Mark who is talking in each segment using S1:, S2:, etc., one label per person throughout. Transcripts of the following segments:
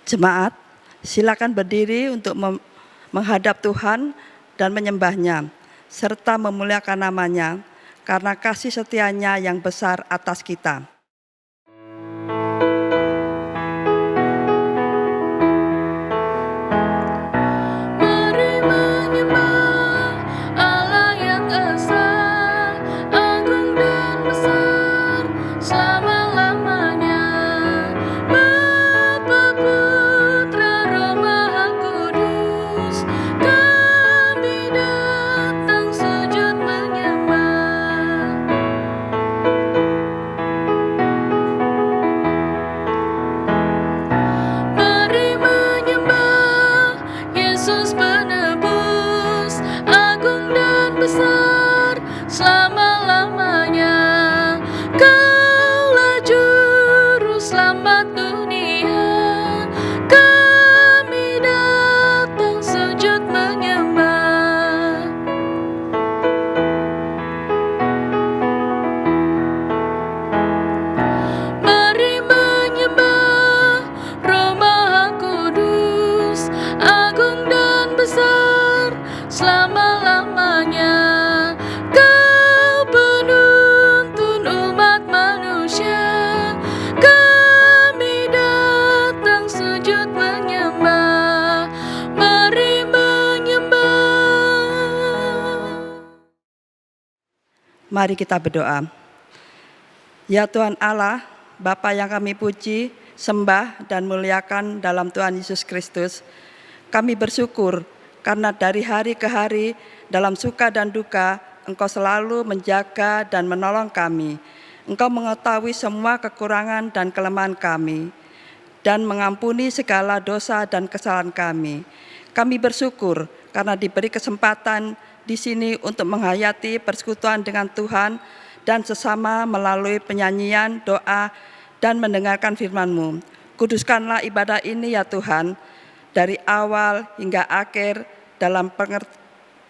S1: Jemaat, silakan berdiri untuk menghadap Tuhan dan menyembah-Nya, serta memuliakan nama-Nya, karena kasih setia-Nya yang besar atas kita. Mari kita berdoa. Ya Tuhan Allah, Bapa yang kami puji, sembah dan muliakan dalam Tuhan Yesus Kristus, kami bersyukur karena dari hari ke hari dalam suka dan duka Engkau selalu menjaga dan menolong kami. Engkau mengetahui semua kekurangan dan kelemahan kami dan mengampuni segala dosa dan kesalahan kami. Kami bersyukur karena diberi kesempatan di sini untuk menghayati persekutuan dengan Tuhan dan sesama melalui penyanyian, doa, dan mendengarkan firman-Mu. Kuduskanlah ibadah ini ya Tuhan, dari awal hingga akhir dalam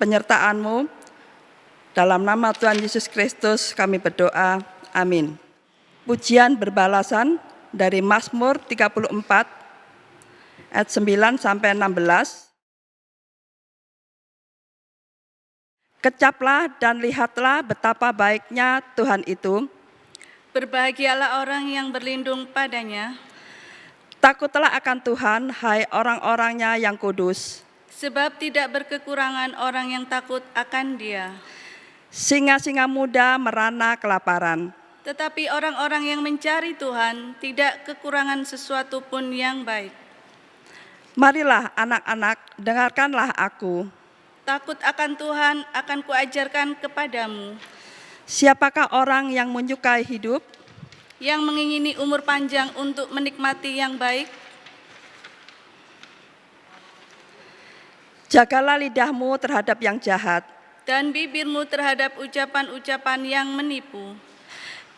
S1: penyertaan-Mu. Dalam nama Tuhan Yesus Kristus kami berdoa, amin. Pujian berbalasan dari Mazmur 34 ayat 9 sampai 16. Kecaplah dan lihatlah betapa baiknya Tuhan itu.
S2: Berbahagialah orang yang berlindung padanya.
S1: Takutlah akan Tuhan, hai orang-orangnya yang kudus.
S2: Sebab tidak berkekurangan orang yang takut akan Dia.
S1: Singa-singa muda merana kelaparan.
S2: Tetapi orang-orang yang mencari Tuhan tidak kekurangan sesuatu pun yang baik.
S1: Marilah anak-anak, dengarkanlah aku.
S2: Takut akan Tuhan akan kuajarkan kepadamu.
S1: Siapakah orang yang menyukai hidup?
S2: Yang mengingini umur panjang untuk menikmati yang baik?
S1: Jagalah lidahmu terhadap yang jahat.
S2: Dan bibirmu terhadap ucapan-ucapan yang menipu.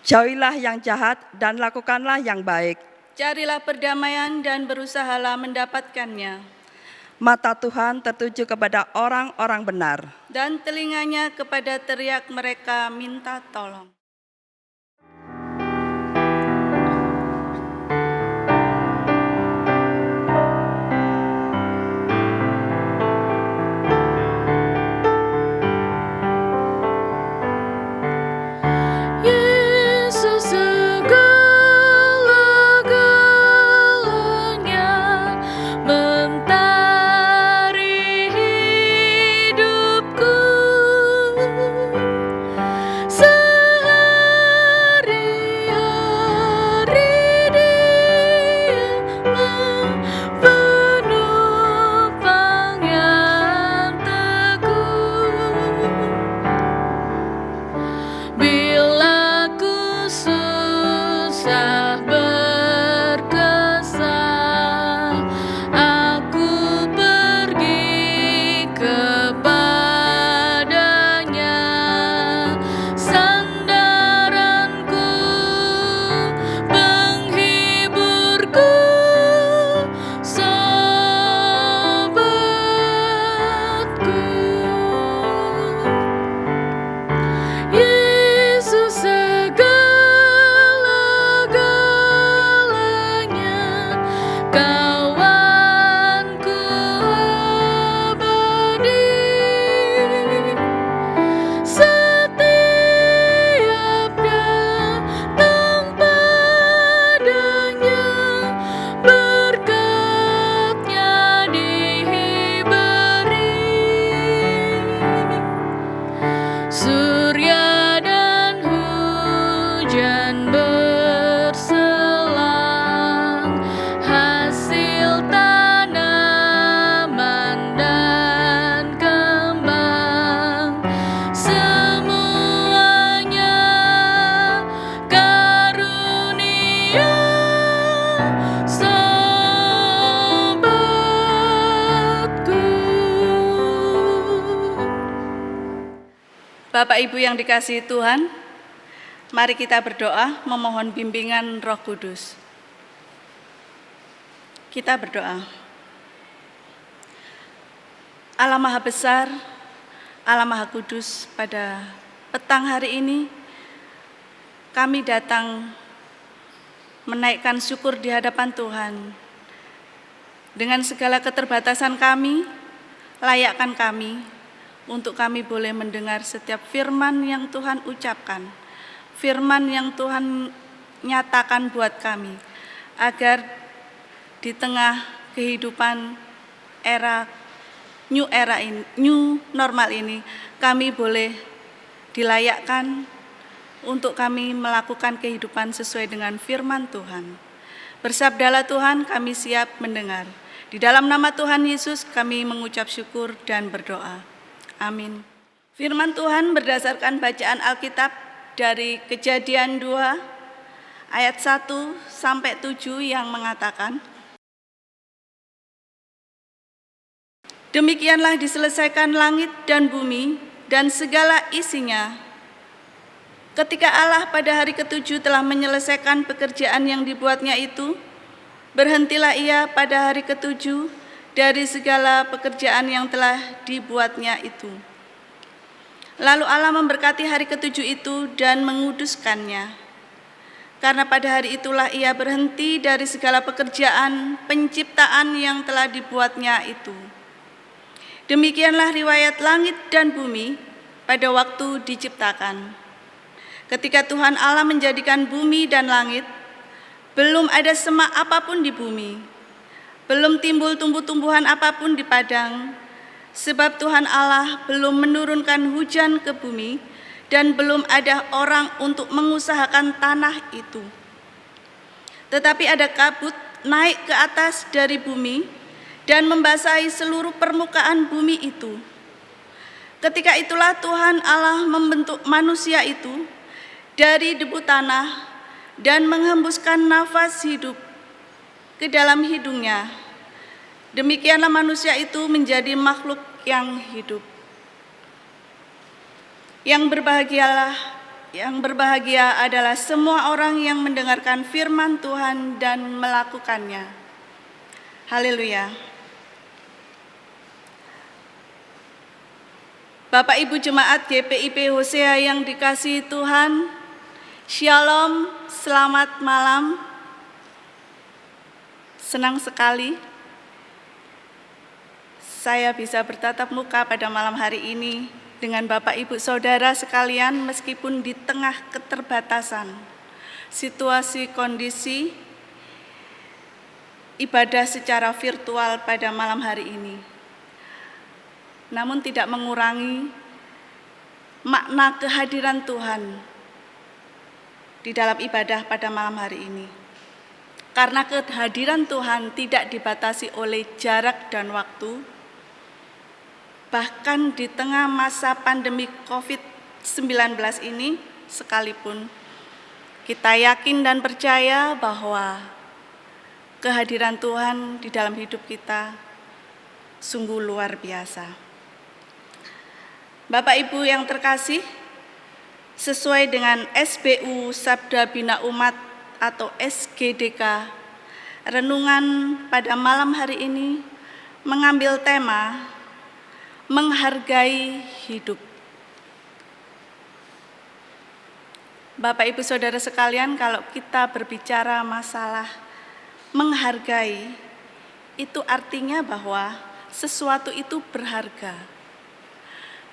S1: Jauhilah yang jahat dan lakukanlah yang baik.
S2: Carilah perdamaian dan berusahalah mendapatkannya.
S1: Mata Tuhan tertuju kepada orang-orang benar.
S2: Dan telinganya kepada teriak mereka minta tolong.
S3: Segala
S2: Bapak Ibu yang dikasihi Tuhan, mari kita berdoa memohon bimbingan Roh Kudus. Kita berdoa. Allah Maha Besar, Allah Maha Kudus, pada petang hari ini kami datang menaikkan syukur di hadapan Tuhan. Dengan segala keterbatasan kami, layakkan kami untuk kami boleh mendengar setiap firman yang Tuhan ucapkan, firman yang Tuhan nyatakan buat kami, agar di tengah kehidupan new normal ini, kami boleh dilayakkan untuk kami melakukan kehidupan sesuai dengan firman Tuhan. Bersabdalah Tuhan, kami siap mendengar. Di dalam nama Tuhan Yesus kami mengucap syukur dan berdoa. Amin. Firman Tuhan berdasarkan bacaan Alkitab dari Kejadian 2 ayat 1 sampai 7 yang mengatakan, demikianlah diselesaikan langit dan bumi dan segala isinya. Ketika Allah pada hari ketujuh telah menyelesaikan pekerjaan yang dibuatnya itu, berhentilah ia pada hari ketujuh dari segala pekerjaan yang telah dibuatnya itu. Lalu Allah memberkati hari ketujuh itu dan menguduskannya. Karena pada hari itulah ia berhenti dari segala pekerjaan penciptaan yang telah dibuatnya itu. Demikianlah riwayat langit dan bumi pada waktu diciptakan. Ketika Tuhan Allah menjadikan bumi dan langit, belum ada semak apapun di bumi, belum timbul tumbuh-tumbuhan apapun di padang, sebab Tuhan Allah belum menurunkan hujan ke bumi dan belum ada orang untuk mengusahakan tanah itu. Tetapi ada kabut naik ke atas dari bumi dan membasahi seluruh permukaan bumi itu. Ketika itulah Tuhan Allah membentuk manusia itu dari debu tanah dan menghembuskan nafas hidup ke dalam hidungnya. Demikianlah manusia itu menjadi makhluk yang hidup. Yang berbahagia adalah semua orang yang mendengarkan firman Tuhan dan melakukannya. Haleluya. Bapak Ibu Jemaat GPIP Hosea yang dikasihi Tuhan, Shalom, selamat malam. Senang sekali saya bisa bertatap muka pada malam hari ini dengan Bapak Ibu Saudara sekalian, meskipun di tengah keterbatasan situasi kondisi ibadah secara virtual pada malam hari ini. Namun tidak mengurangi makna kehadiran Tuhan di dalam ibadah pada malam hari ini. Karena kehadiran Tuhan tidak dibatasi oleh jarak dan waktu, bahkan di tengah masa pandemi COVID-19 ini sekalipun, kita yakin dan percaya bahwa kehadiran Tuhan di dalam hidup kita sungguh luar biasa. Bapak Ibu yang terkasih, sesuai dengan SBU Sabda Bina Umat atau SGDK, renungan pada malam hari ini mengambil tema menghargai hidup. Bapak Ibu Saudara sekalian, kalau kita berbicara masalah menghargai, itu artinya bahwa sesuatu itu berharga.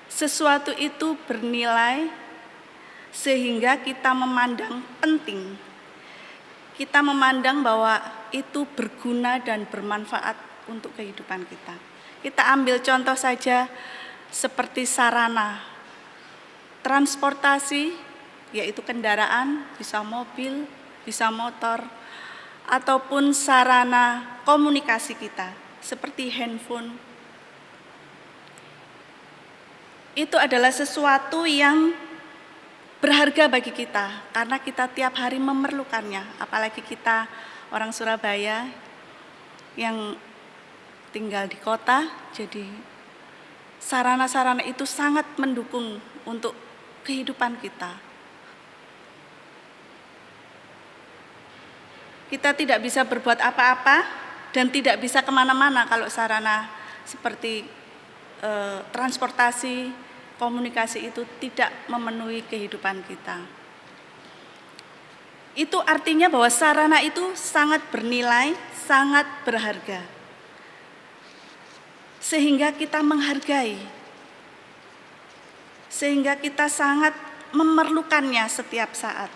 S2: Sesuatu itu bernilai sehingga kita memandang penting. Kita memandang bahwa itu berguna dan bermanfaat untuk kehidupan kita. Kita ambil contoh saja seperti sarana transportasi, yaitu kendaraan, bisa mobil, bisa motor, ataupun sarana komunikasi kita seperti handphone. Itu adalah sesuatu yang berharga bagi kita karena kita tiap hari memerlukannya, apalagi kita orang Surabaya yang tinggal di kota, jadi sarana-sarana itu sangat mendukung untuk kehidupan kita. Kita tidak bisa berbuat apa-apa dan tidak bisa kemana-mana kalau sarana seperti transportasi, komunikasi itu tidak memenuhi kehidupan kita. Itu artinya bahwa sarana itu sangat bernilai, sangat berharga. Sehingga kita menghargai, sehingga kita sangat memerlukannya setiap saat.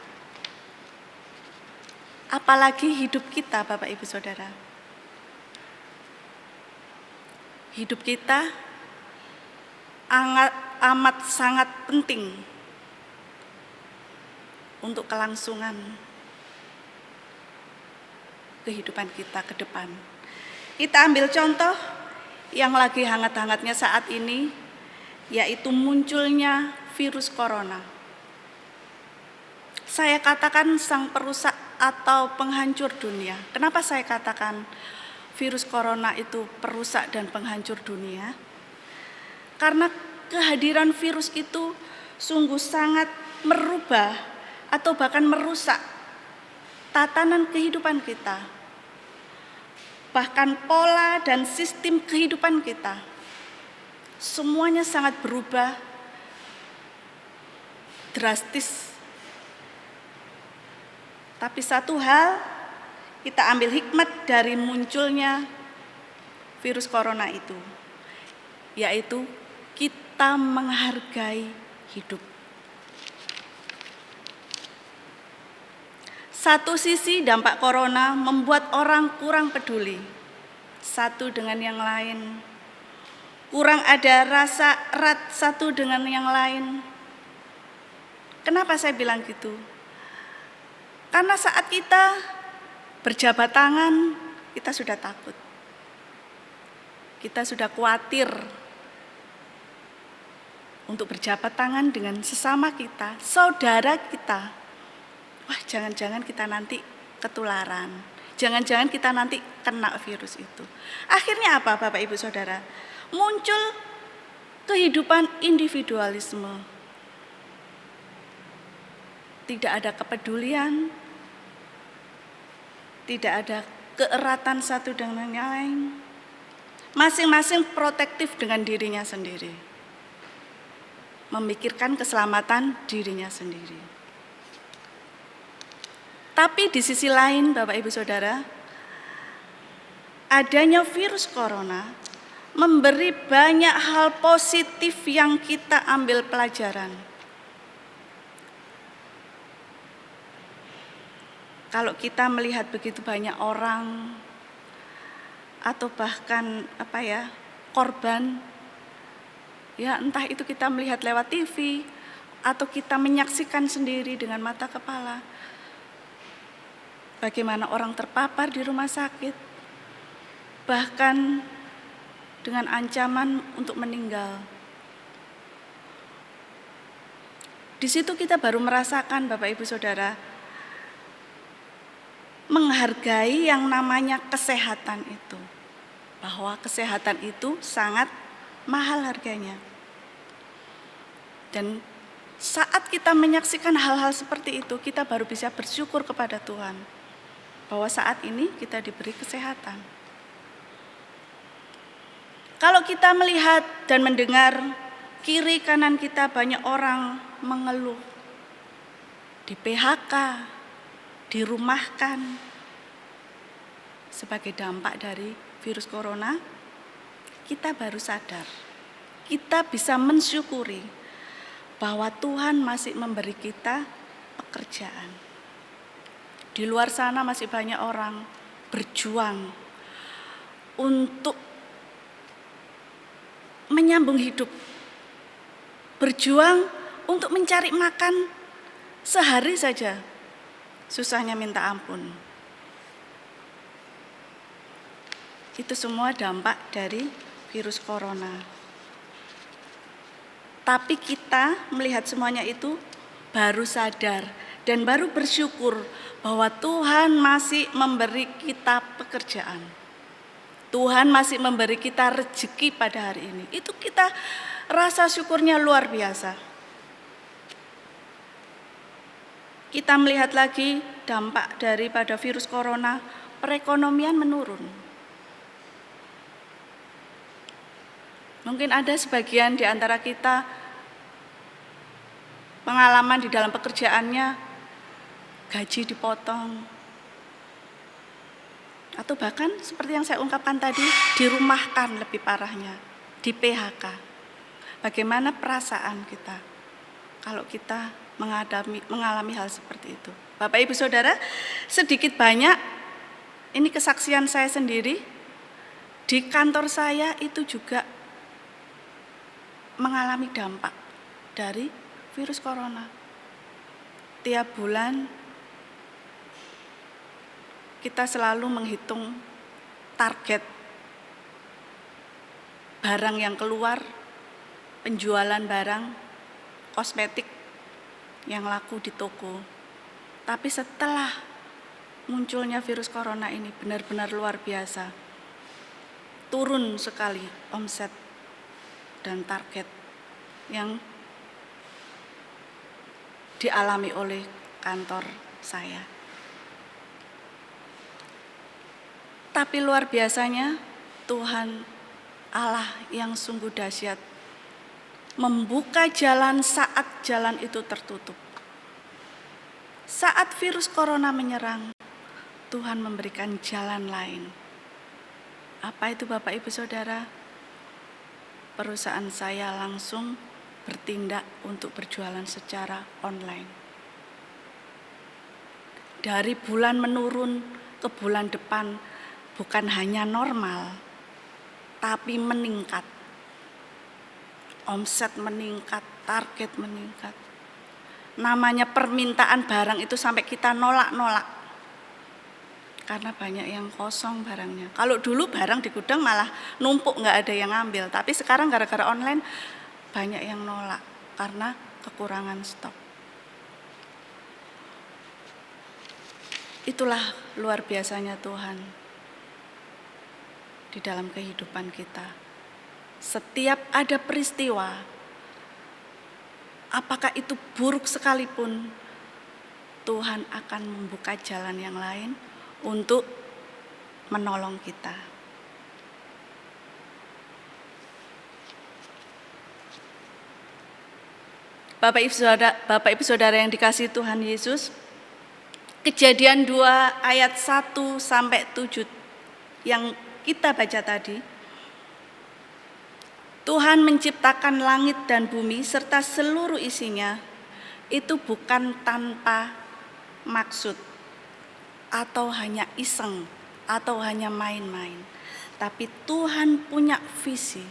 S2: Apalagi hidup kita, Bapak Ibu Saudara. Hidup kita amat sangat penting untuk kelangsungan kehidupan kita ke depan. Kita ambil contoh yang lagi hangat-hangatnya saat ini, yaitu munculnya virus corona. Saya katakan sang perusak atau penghancur dunia. Kenapa saya katakan virus corona itu perusak dan penghancur dunia? Karena kehadiran virus itu sungguh sangat merubah atau bahkan merusak tatanan kehidupan kita. Bahkan pola dan sistem kehidupan kita. Semuanya sangat berubah drastis. Tapi satu hal, kita ambil hikmat dari munculnya virus corona itu, yaitu kita menghargai hidup. Satu sisi dampak corona membuat orang kurang peduli satu dengan yang lain, kurang ada rasa erat satu dengan yang lain. Kenapa saya bilang gitu? Karena saat kita berjabat tangan, kita sudah takut. Kita sudah khawatir untuk berjabat tangan dengan sesama kita, saudara kita. Wah, jangan-jangan kita nanti ketularan. Jangan-jangan kita nanti kena virus itu. Akhirnya apa, Bapak Ibu Saudara? Muncul kehidupan individualisme. Tidak ada kepedulian, tidak ada keeratan satu dengan yang lain. Masing-masing protektif dengan dirinya sendiri. Memikirkan keselamatan dirinya sendiri. Tapi di sisi lain, Bapak Ibu Saudara, adanya virus corona memberi banyak hal positif yang kita ambil pelajaran. Kalau kita melihat begitu banyak orang atau bahkan korban, ya entah itu kita melihat lewat TV atau kita menyaksikan sendiri dengan mata kepala, bagaimana orang terpapar di rumah sakit, bahkan dengan ancaman untuk meninggal. Di situ kita baru merasakan, Bapak Ibu Saudara, menghargai yang namanya kesehatan itu. Bahwa kesehatan itu sangat mahal harganya. Dan saat kita menyaksikan hal-hal seperti itu, kita baru bisa bersyukur kepada Tuhan. Bahwa saat ini kita diberi kesehatan. Kalau kita melihat dan mendengar kiri kanan kita banyak orang mengeluh, di PHK, dirumahkan sebagai dampak dari virus corona, kita baru sadar, kita bisa mensyukuri bahwa Tuhan masih memberi kita pekerjaan. Di luar sana masih banyak orang berjuang untuk menyambung hidup, berjuang untuk mencari makan sehari saja. Susahnya minta ampun. Itu semua dampak dari virus corona. Tapi kita melihat semuanya itu baru sadar dan baru bersyukur bahwa Tuhan masih memberi kita pekerjaan. Tuhan masih memberi kita rezeki pada hari ini. Itu kita rasa syukurnya luar biasa. kita melihat lagi dampak daripada virus corona, perekonomian menurun. Mungkin ada sebagian di antara kita pengalaman di dalam pekerjaannya, gaji dipotong, atau bahkan seperti yang saya ungkapkan tadi, dirumahkan lebih parahnya, di PHK. Bagaimana perasaan kita kalau kita mengalami hal seperti itu? Bapak Ibu Saudara, sedikit banyak ini kesaksian saya sendiri, di kantor saya itu juga mengalami dampak dari virus corona. Tiap bulan kita selalu menghitung target barang yang keluar, penjualan barang, kosmetik yang laku di toko. Tapi setelah munculnya virus corona ini benar-benar luar biasa. Turun sekali omset dan target yang dialami oleh kantor saya. Tapi luar biasanya Tuhan Allah yang sungguh dahsyat membuka jalan saat jalan itu tertutup. Saat virus corona menyerang, Tuhan memberikan jalan lain. Apa itu Bapak Ibu Saudara? Perusahaan saya langsung bertindak untuk berjualan secara online. Dari bulan menurun ke bulan depan bukan hanya normal, tapi meningkat. Omset meningkat, target meningkat. Namanya permintaan barang itu sampai kita nolak-nolak. Karena banyak yang kosong barangnya. Kalau dulu barang di gudang malah numpuk, nggak ada yang ngambil. Tapi sekarang gara-gara online banyak yang nolak karena kekurangan stok. Itulah luar biasanya Tuhan di dalam kehidupan kita. Setiap ada peristiwa, apakah itu buruk sekalipun, Tuhan akan membuka jalan yang lain untuk menolong kita. Bapak Ibu Saudara yang dikasihi Tuhan Yesus, Kejadian 2 ayat 1 sampai 7 yang kita baca tadi, Tuhan menciptakan langit dan bumi serta seluruh isinya itu bukan tanpa maksud atau hanya iseng atau hanya main-main. Tapi Tuhan punya visi,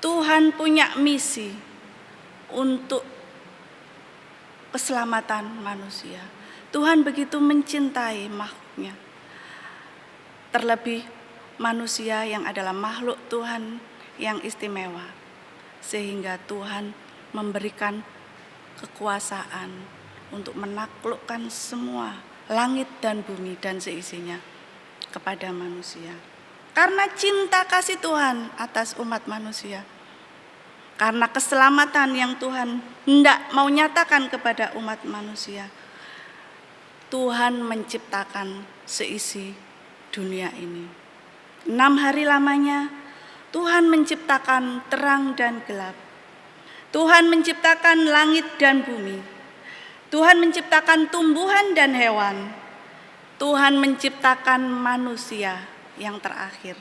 S2: Tuhan punya misi untuk keselamatan manusia. Tuhan begitu mencintai makhluknya. Terlebih manusia yang adalah makhluk Tuhan yang istimewa. Sehingga Tuhan memberikan kekuasaan untuk menaklukkan semua langit dan bumi dan seisinya kepada manusia. Karena cinta kasih Tuhan atas umat manusia. Karena keselamatan yang Tuhan hendak mau nyatakan kepada umat manusia. Tuhan menciptakan seisi dunia ini. 6 hari lamanya Tuhan menciptakan terang dan gelap. Tuhan menciptakan langit dan bumi. Tuhan menciptakan tumbuhan dan hewan. Tuhan menciptakan manusia yang terakhir.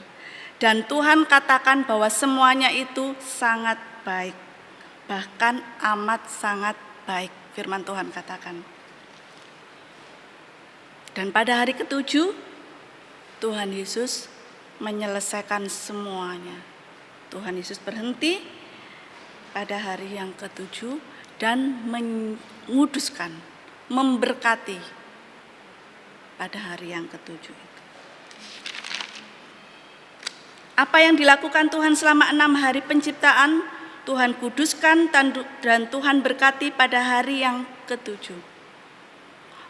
S2: Dan Tuhan katakan bahwa semuanya itu sangat baik. Bahkan amat sangat baik, firman Tuhan katakan. Dan pada hari ke-7, Tuhan Yesus menyelesaikan semuanya. Tuhan Yesus berhenti pada hari yang ke-7 dan menguduskan, memberkati pada hari yang ke-7 itu. Apa yang dilakukan Tuhan selama 6 hari penciptaan, Tuhan kuduskan dan Tuhan berkati pada hari yang ke-7.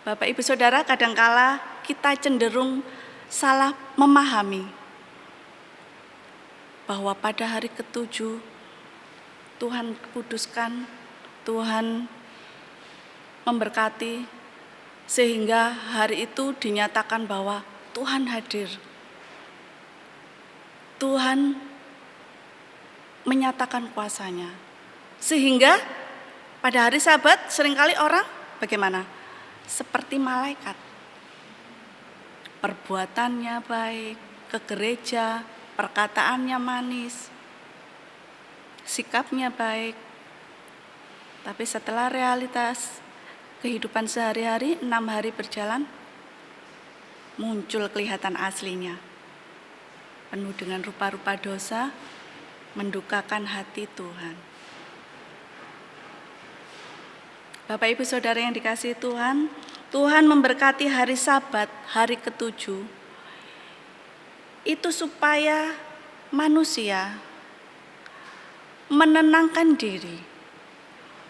S2: Bapak Ibu Saudara, kadangkala kita cenderung salah memahami bahwa pada hari ke-7 Tuhan kuduskan, Tuhan memberkati, Sehingga hari itu dinyatakan bahwa Tuhan hadir. Tuhan menyatakan kuasanya. Sehingga pada hari Sabat seringkali orang bagaimana? Seperti malaikat. Perbuatannya baik, ke gereja, perkataannya manis, sikapnya baik. Tapi setelah realitas kehidupan sehari-hari, 6 hari berjalan, muncul kelihatan aslinya. Penuh dengan rupa-rupa dosa, mendukakan hati Tuhan. Bapak Ibu Saudara yang dikasihi Tuhan, Tuhan memberkati hari Sabat, hari ke-7, itu supaya manusia menenangkan diri,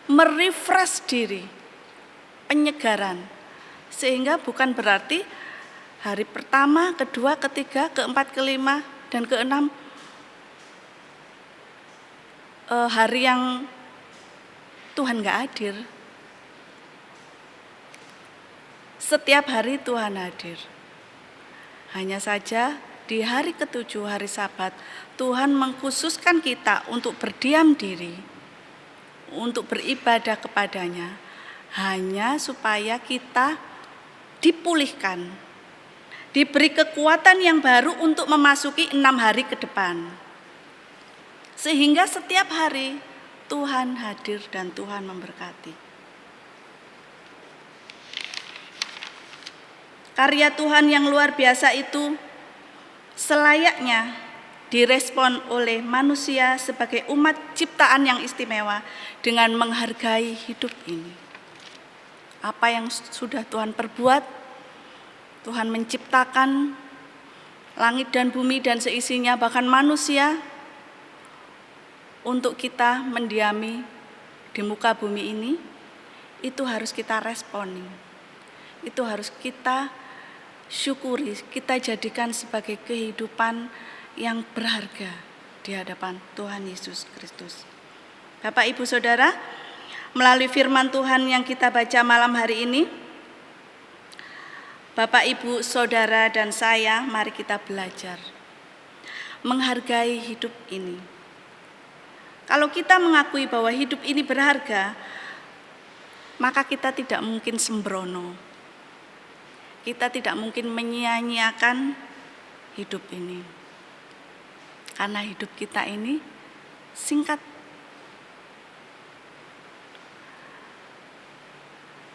S2: merefresh diri, penyegaran. Sehingga bukan berarti hari pertama, kedua, ketiga, keempat, kelima, dan keenam hari yang Tuhan gak hadir. Setiap hari Tuhan hadir. Hanya saja di hari ke-7, hari Sabat, Tuhan mengkhususkan kita untuk berdiam diri, untuk beribadah kepadanya, hanya supaya kita dipulihkan, diberi kekuatan yang baru untuk memasuki 6 hari ke depan. Sehingga setiap hari Tuhan hadir dan Tuhan memberkati. Karya Tuhan yang luar biasa itu selayaknya direspon oleh manusia sebagai umat ciptaan yang istimewa dengan menghargai hidup ini. Apa yang sudah Tuhan perbuat, Tuhan menciptakan langit dan bumi dan seisinya, bahkan manusia, untuk kita mendiami di muka bumi ini, itu harus kita responi. Itu harus kita syukuri, kita jadikan sebagai kehidupan yang berharga di hadapan Tuhan Yesus Kristus. Bapak Ibu Saudara, melalui firman Tuhan yang kita baca malam hari ini, Bapak Ibu Saudara dan saya, mari kita belajar menghargai hidup ini. Kalau kita mengakui bahwa hidup ini berharga, maka kita tidak mungkin sembrono. Kita tidak mungkin menyia-nyiakan hidup ini. Karena hidup kita ini singkat.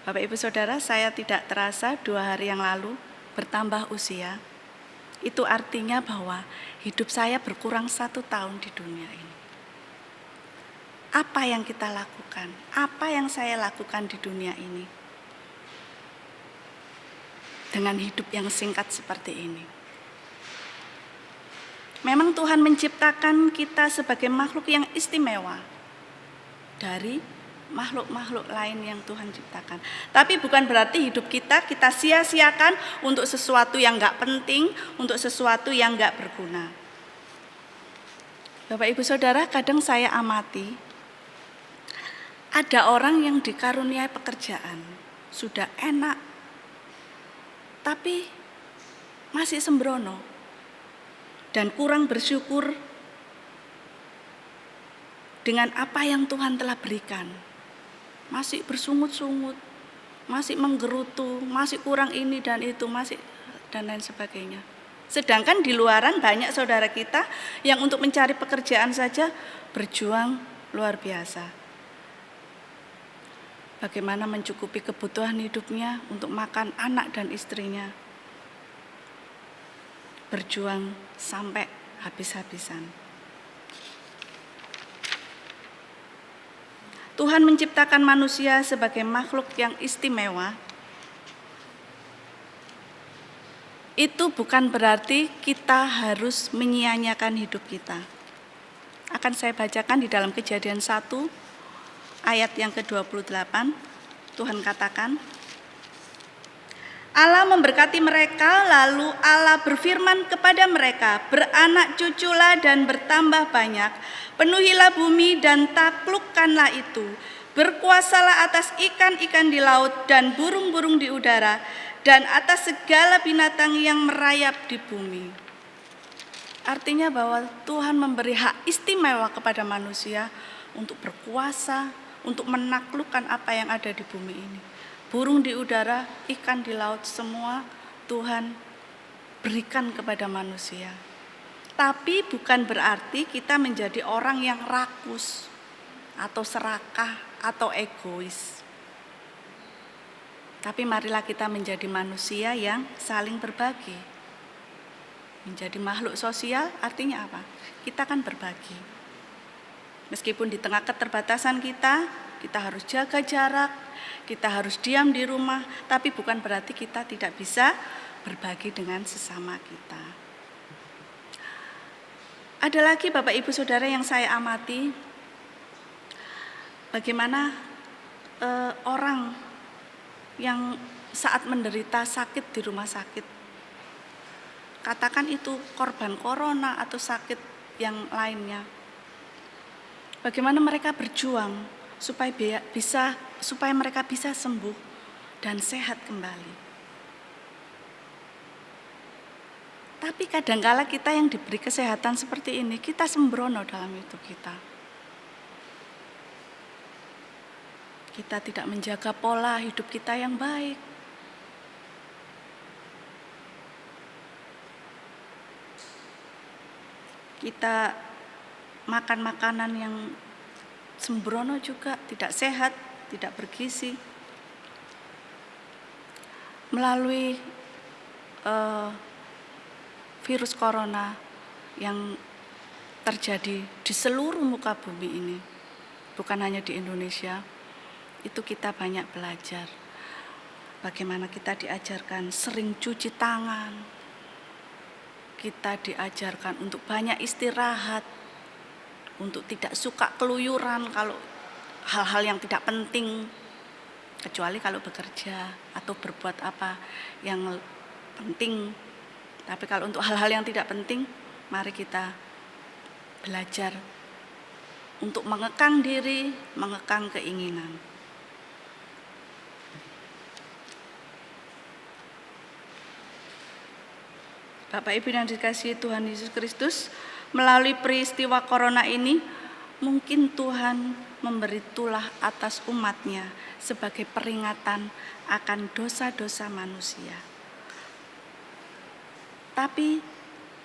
S2: Bapak Ibu Saudara, saya tidak terasa 2 hari yang lalu bertambah usia. Itu artinya bahwa hidup saya berkurang 1 tahun di dunia ini. Apa yang kita lakukan? Apa yang saya lakukan di dunia ini? Dengan hidup yang singkat seperti ini. Memang Tuhan menciptakan kita sebagai makhluk yang istimewa dari makhluk-makhluk lain yang Tuhan ciptakan. Tapi bukan berarti hidup kita sia-siakan untuk sesuatu yang gak penting, untuk sesuatu yang gak berguna. Bapak Ibu Saudara, kadang saya amati ada orang yang dikaruniai pekerjaan, sudah enak, tapi masih sembrono dan kurang bersyukur dengan apa yang Tuhan telah berikan. Masih bersungut-sungut, masih menggerutu, masih kurang ini dan itu, masih dan lain sebagainya. Sedangkan di luaran banyak saudara kita yang untuk mencari pekerjaan saja berjuang luar biasa. Bagaimana mencukupi kebutuhan hidupnya untuk makan anak dan istrinya. Berjuang sampai habis-habisan. Tuhan menciptakan manusia sebagai makhluk yang istimewa. Itu bukan berarti kita harus menyia-nyiakan hidup kita. Akan saya bacakan di dalam Kejadian 1 ayat yang ke-28, Tuhan katakan, Allah memberkati mereka, lalu Allah berfirman kepada mereka, beranak cuculah dan bertambah banyak, penuhilah bumi dan taklukkanlah itu, Berkuasalah atas ikan-ikan di laut dan burung-burung di udara, dan atas segala binatang yang merayap di bumi. Artinya bahwa Tuhan memberi hak istimewa kepada manusia untuk berkuasa, untuk menaklukkan apa yang ada di bumi ini. Burung di udara, ikan di laut, semua Tuhan berikan kepada manusia. Tapi bukan berarti kita menjadi orang yang rakus atau serakah atau egois. Tapi marilah kita menjadi manusia yang saling berbagi. Menjadi makhluk sosial artinya apa? Kita kan berbagi. Meskipun di tengah keterbatasan kita harus jaga jarak, kita harus diam di rumah, tapi bukan berarti kita tidak bisa berbagi dengan sesama kita. Ada lagi Bapak Ibu Saudara yang saya amati, bagaimana orang yang saat menderita sakit di rumah sakit, katakan itu korban corona atau sakit yang lainnya, bagaimana mereka berjuang supaya mereka bisa sembuh dan sehat kembali. Tapi kadangkala kita yang diberi kesehatan seperti ini, kita sembrono dalam hidup kita. Kita tidak menjaga pola hidup kita yang baik. Kita makan makanan yang sembrono juga, tidak sehat, tidak bergizi. Melalui virus corona yang terjadi di seluruh muka bumi ini, bukan hanya di Indonesia, itu kita banyak belajar. Bagaimana kita diajarkan sering cuci tangan, kita diajarkan untuk banyak istirahat, untuk tidak suka keluyuran kalau hal-hal yang tidak penting, kecuali kalau bekerja atau berbuat apa yang penting. Tapi kalau untuk hal-hal yang tidak penting, mari kita belajar untuk mengekang diri, mengekang keinginan. Bapak Ibu yang dikasihi Tuhan Yesus Kristus, melalui peristiwa corona ini, mungkin Tuhan memberi tulah atas umatnya sebagai peringatan akan dosa-dosa manusia. Tapi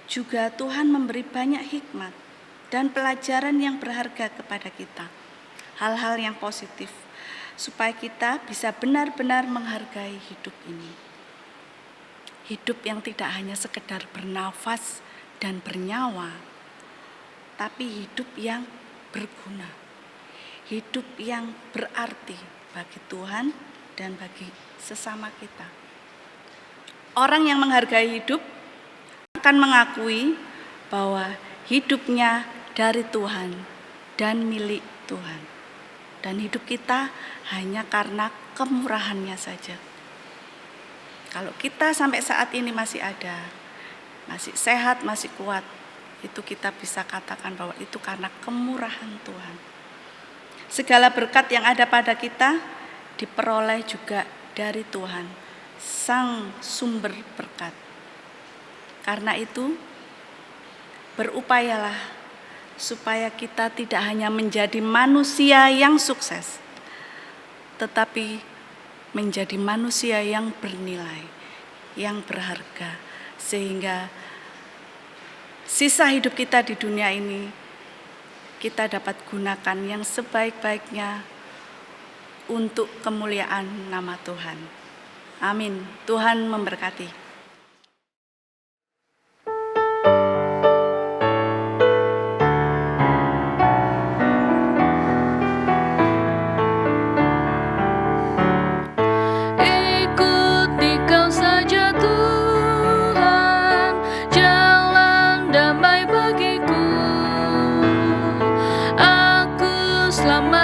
S2: juga Tuhan memberi banyak hikmat dan pelajaran yang berharga kepada kita. Hal-hal yang positif, supaya kita bisa benar-benar menghargai hidup ini. Hidup yang tidak hanya sekedar bernafas dan bernyawa, tapi hidup yang berguna. Hidup yang berarti bagi Tuhan dan bagi sesama kita. Orang yang menghargai hidup akan mengakui bahwa hidupnya dari Tuhan dan milik Tuhan. Dan hidup kita hanya karena kemurahannya saja. Kalau kita sampai saat ini masih ada, masih sehat, masih kuat, itu kita bisa katakan bahwa itu karena kemurahan Tuhan. Segala berkat yang ada pada kita diperoleh juga dari Tuhan, Sang Sumber berkat. Karena itu, berupayalah supaya kita tidak hanya menjadi manusia yang sukses, tetapi menjadi manusia yang bernilai, yang berharga, sehingga sisa hidup kita di dunia ini kita dapat gunakan yang sebaik-baiknya untuk kemuliaan nama Tuhan. Amin. Tuhan memberkati.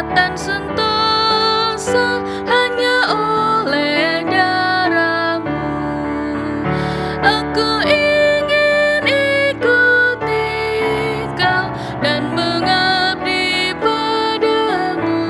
S3: Dan sentosa hanya oleh darah-Mu. Aku ingin ikuti Kau dan mengabdi padamu.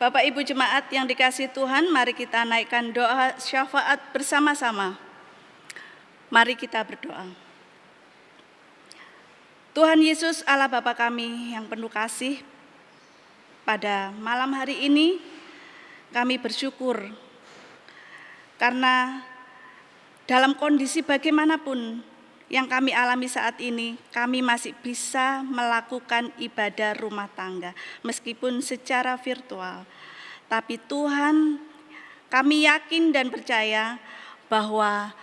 S2: Bapak Ibu Jemaat yang dikasihi Tuhan, mari kita naikkan doa syafaat bersama-sama. Mari kita berdoa. Tuhan Yesus Allah Bapa kami yang penuh kasih, pada malam hari ini kami bersyukur karena dalam kondisi bagaimanapun yang kami alami saat ini, kami masih bisa melakukan ibadah rumah tangga meskipun secara virtual. Tapi Tuhan, kami yakin dan percaya bahwa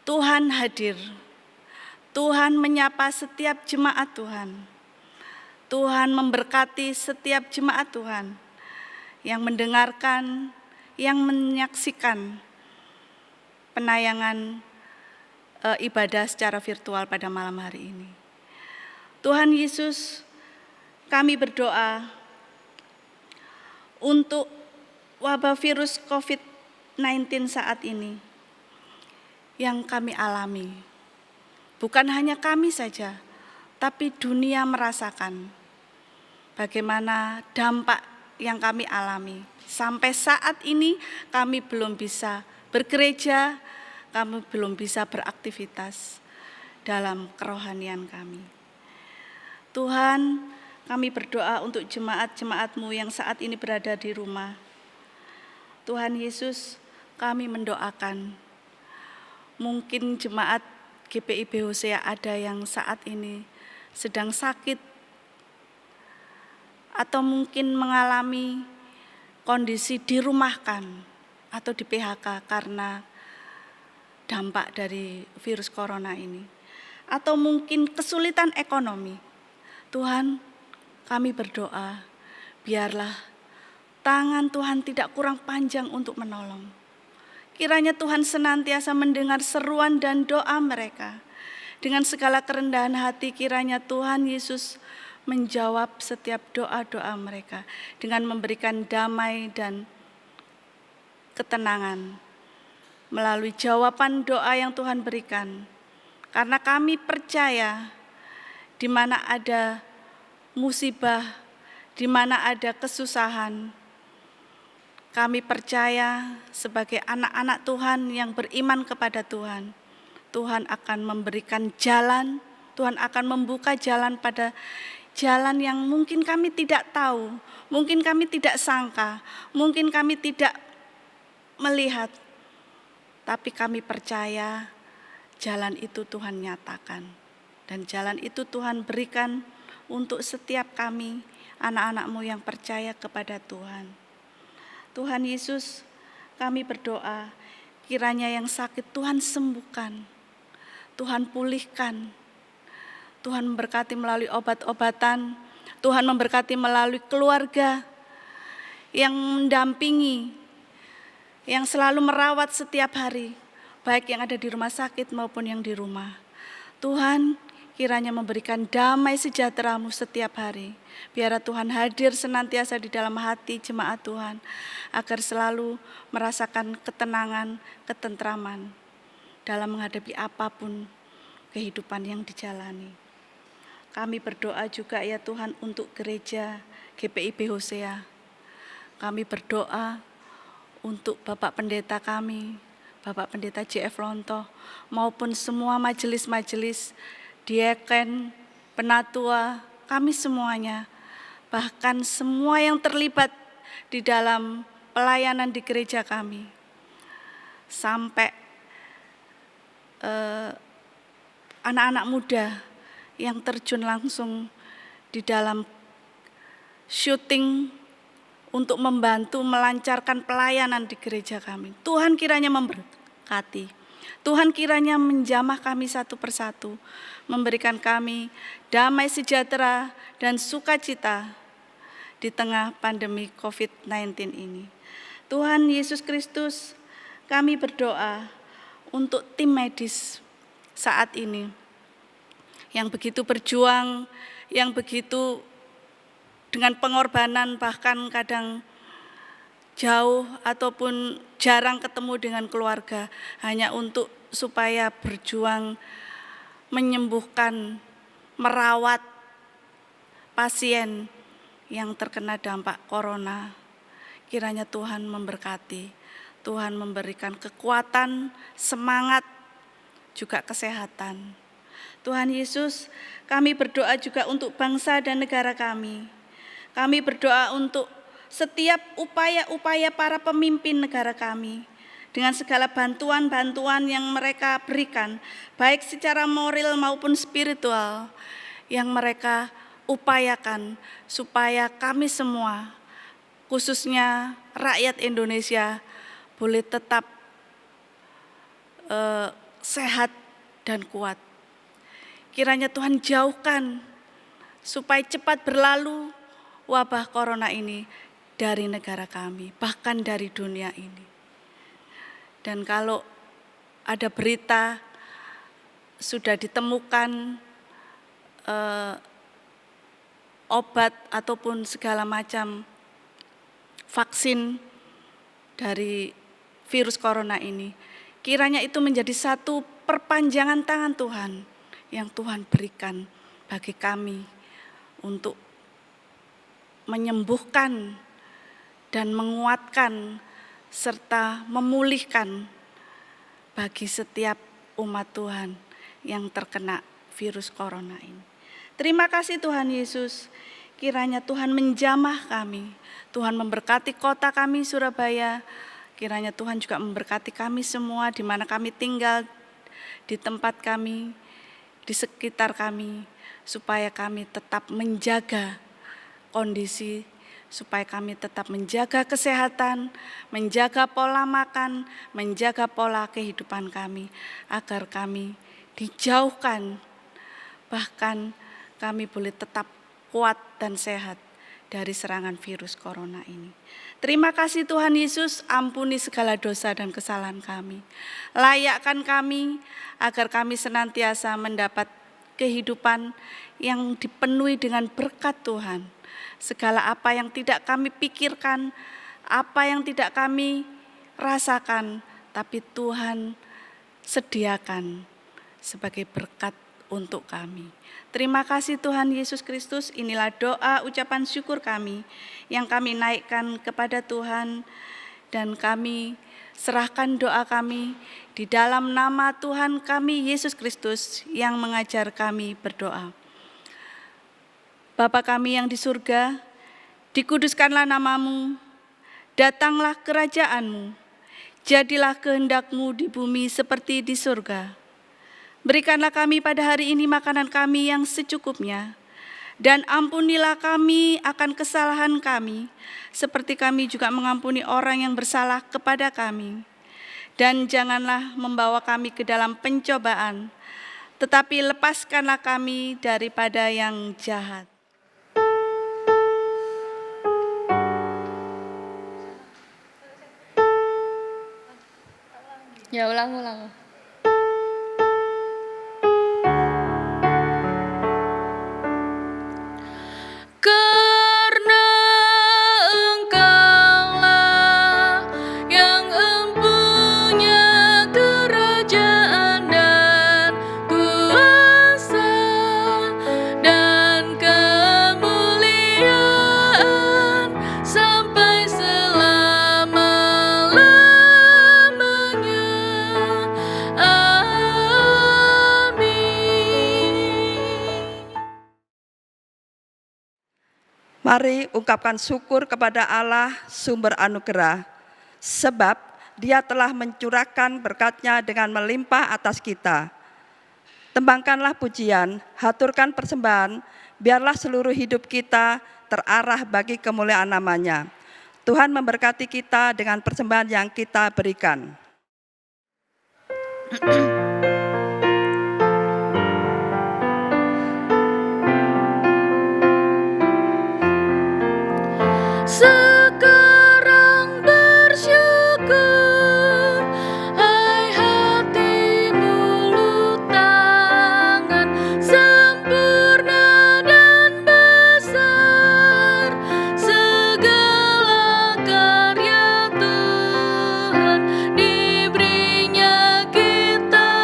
S2: Tuhan hadir. Tuhan menyapa setiap jemaat Tuhan. Tuhan memberkati setiap jemaat Tuhan yang mendengarkan, yang menyaksikan penayangan ibadah secara virtual pada malam hari ini. Tuhan Yesus, kami berdoa untuk wabah virus COVID-19 saat ini yang kami alami. Bukan hanya kami saja, tapi dunia merasakan bagaimana dampak yang kami alami. Sampai saat ini kami belum bisa bergereja, kami belum bisa beraktivitas dalam kerohanian kami. Tuhan, kami berdoa untuk jemaat-jemaat-Mu yang saat ini berada di rumah. Tuhan Yesus, kami mendoakan, mungkin jemaat GPIB Hosea ada yang saat ini sedang sakit, atau mungkin mengalami kondisi dirumahkan atau di PHK karena dampak dari virus corona ini, atau mungkin kesulitan ekonomi. Tuhan, kami berdoa, biarlah tangan Tuhan tidak kurang panjang untuk menolong. Kiranya Tuhan senantiasa mendengar seruan dan doa mereka. Dengan segala kerendahan hati, kiranya Tuhan Yesus menjawab setiap doa-doa mereka dengan memberikan damai dan ketenangan melalui jawaban doa yang Tuhan berikan. Karena kami percaya di mana ada musibah, di mana ada kesusahan, kami percaya sebagai anak-anak Tuhan yang beriman kepada Tuhan, Tuhan akan memberikan jalan, Tuhan akan membuka jalan pada jalan yang mungkin kami tidak tahu, mungkin kami tidak sangka, mungkin kami tidak melihat. Tapi kami percaya jalan itu Tuhan nyatakan. Dan jalan itu Tuhan berikan untuk setiap kami, anak-anak-Mu yang percaya kepada Tuhan. Tuhan Yesus, kami berdoa, kiranya yang sakit Tuhan sembuhkan, Tuhan pulihkan, Tuhan memberkati melalui obat-obatan, Tuhan memberkati melalui keluarga yang mendampingi, yang selalu merawat setiap hari, baik yang ada di rumah sakit maupun yang di rumah. Tuhan, kiranya memberikan damai sejahtera-Mu setiap hari. Biar Tuhan hadir senantiasa di dalam hati jemaat Tuhan, agar selalu merasakan ketenangan, ketentraman dalam menghadapi apapun kehidupan yang dijalani. Kami berdoa juga ya Tuhan untuk gereja GPIB Hosea. Kami berdoa untuk Bapak Pendeta kami, Bapak Pendeta JF Lontoh, maupun semua majelis-majelis, diaken, penatua, kami semuanya, bahkan semua yang terlibat di dalam pelayanan di gereja kami, sampai anak-anak muda yang terjun langsung di dalam syuting untuk membantu melancarkan pelayanan di gereja kami. Tuhan kiranya memberkati, Tuhan kiranya menjamah kami satu persatu, memberikan kami damai sejahtera dan sukacita di tengah pandemi COVID-19 ini. Tuhan Yesus Kristus, kami berdoa untuk tim medis saat ini yang begitu berjuang, yang begitu dengan pengorbanan, bahkan kadang jauh ataupun jarang ketemu dengan keluarga, hanya untuk supaya berjuang menyembuhkan, merawat pasien yang terkena dampak corona. kiranya Tuhan memberkati, Tuhan memberikan kekuatan, semangat, juga kesehatan. Tuhan Yesus, kami berdoa juga untuk bangsa dan negara kami. Kami berdoa untuk setiap upaya-upaya para pemimpin negara kami, dengan segala bantuan-bantuan yang mereka berikan, baik secara moral maupun spiritual, yang mereka upayakan supaya kami semua, khususnya rakyat Indonesia, boleh tetap sehat dan kuat. Kiranya Tuhan jauhkan supaya cepat berlalu wabah corona ini dari negara kami, bahkan dari dunia ini. Dan kalau ada berita sudah ditemukan obat ataupun segala macam vaksin dari virus corona ini, kiranya itu menjadi satu perpanjangan tangan Tuhan yang Tuhan berikan bagi kami untuk menyembuhkan dan menguatkan serta memulihkan bagi setiap umat Tuhan yang terkena virus corona ini. Terima kasih Tuhan Yesus, kiranya Tuhan menjamah kami, Tuhan memberkati kota kami Surabaya, kiranya Tuhan juga memberkati kami semua di mana kami tinggal, di tempat kami, di sekitar kami, supaya kami tetap menjaga kondisi, supaya kami tetap menjaga kesehatan, menjaga pola makan, menjaga pola kehidupan kami, agar kami dijauhkan, bahkan kami boleh tetap kuat dan sehat dari serangan virus corona ini. Terima kasih Tuhan Yesus, ampuni segala dosa dan kesalahan kami. Layakkan kami agar kami senantiasa mendapat kehidupan yang dipenuhi dengan berkat Tuhan. Segala apa yang tidak kami pikirkan, apa yang tidak kami rasakan, tapi Tuhan sediakan sebagai berkat untuk kami. Terima kasih Tuhan Yesus Kristus, inilah doa ucapan syukur kami yang kami naikkan kepada Tuhan, dan kami serahkan doa kami di dalam nama Tuhan kami Yesus Kristus yang mengajar kami berdoa. Bapa kami yang di surga, dikuduskanlah namamu, datanglah kerajaanmu, jadilah kehendak-Mu di bumi seperti di surga. Berikanlah kami pada hari ini makanan kami yang secukupnya, dan ampunilah kami akan kesalahan kami, seperti kami juga mengampuni orang yang bersalah kepada kami. Dan janganlah membawa kami ke dalam pencobaan, tetapi lepaskanlah kami daripada yang jahat.
S3: Ya, ulang. Karena Engkaulah yang empunya kerajaan dan kuasa dan kemuliaan sampai selama-lamanya.
S1: Mari ungkapkan syukur kepada Allah sumber anugerah, sebab Dia telah mencurahkan berkat-Nya dengan melimpah atas kita. Tembangkanlah pujian, haturkan persembahan, biarlah seluruh hidup kita terarah bagi kemuliaan nama-Nya. Tuhan memberkati kita dengan persembahan yang kita berikan.
S3: Sekarang bersyukur, hai hati mulut tangan, sempurna dan besar segala karya Tuhan, diberinya kita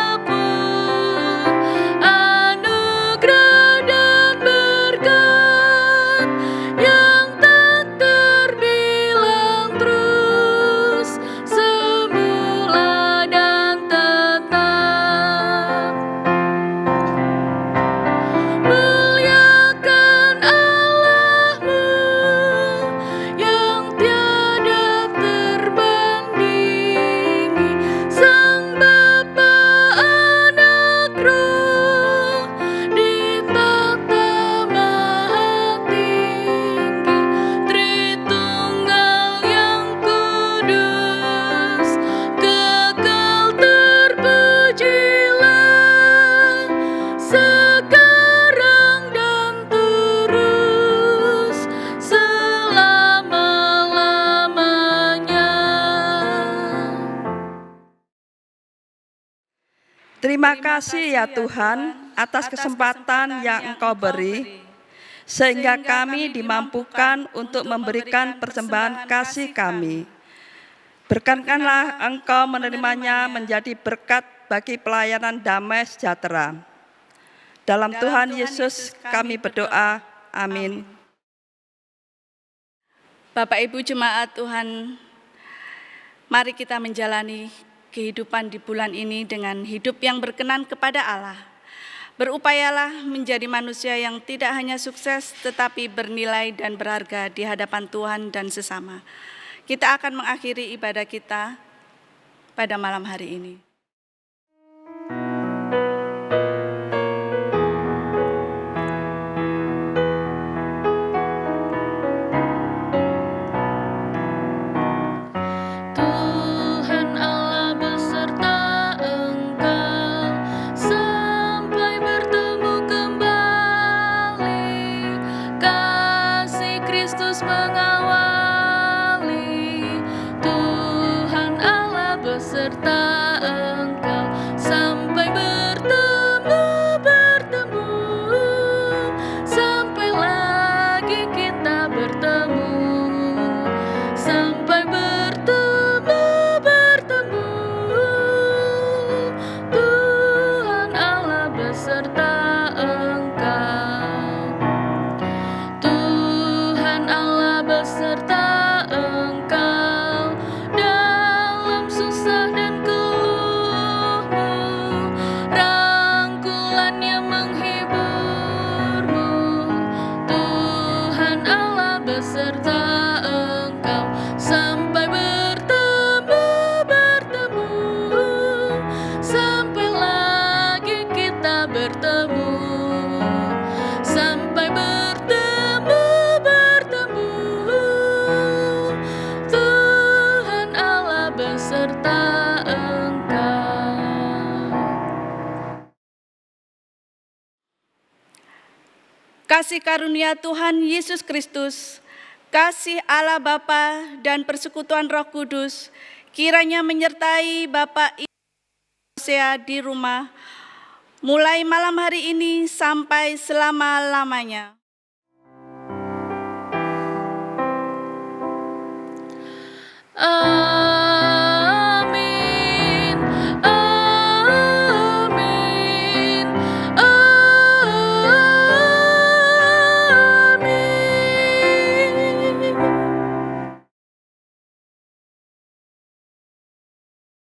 S1: Terima kasih ya Tuhan atas kesempatan yang Engkau beri, sehingga kami dimampukan untuk memberikan persembahan kasih kami. Berkenkanlah Engkau menerimanya menjadi berkat bagi pelayanan damai sejahtera. Dalam Tuhan Yesus kami berdoa. Amin.
S2: Bapak Ibu jemaat Tuhan, mari kita menjalani kehidupan di bulan ini dengan hidup yang berkenan kepada Allah. Berupayalah menjadi manusia yang tidak hanya sukses tetapi bernilai dan berharga di hadapan Tuhan dan sesama. Kita akan mengakhiri ibadah kita pada malam hari ini.
S3: Tuhan Allah beserta Engkau sampai bertemu kembali. Kasih Kristus mengawali. Tuhan Allah beserta Engkau sampai bertemu, sampai lagi kita bertemu. Sampai bertemu, Tuhan Allah beserta Engkau. Tuhan Allah beserta Engkau dalam susah dan keluhmu. Rangkulannya menghiburmu. Tuhan Allah beserta Engkau sampai bertemu, sampai lagi kita bertemu. Sampai bertemu, Tuhan Allah beserta Engkau.
S2: Kasih karunia Tuhan Yesus Kristus, kasih Allah Bapa dan persekutuan Roh Kudus kiranya menyertai Bapak Ibu Hosea di rumah mulai malam hari ini sampai selama-lamanya.
S3: Amin.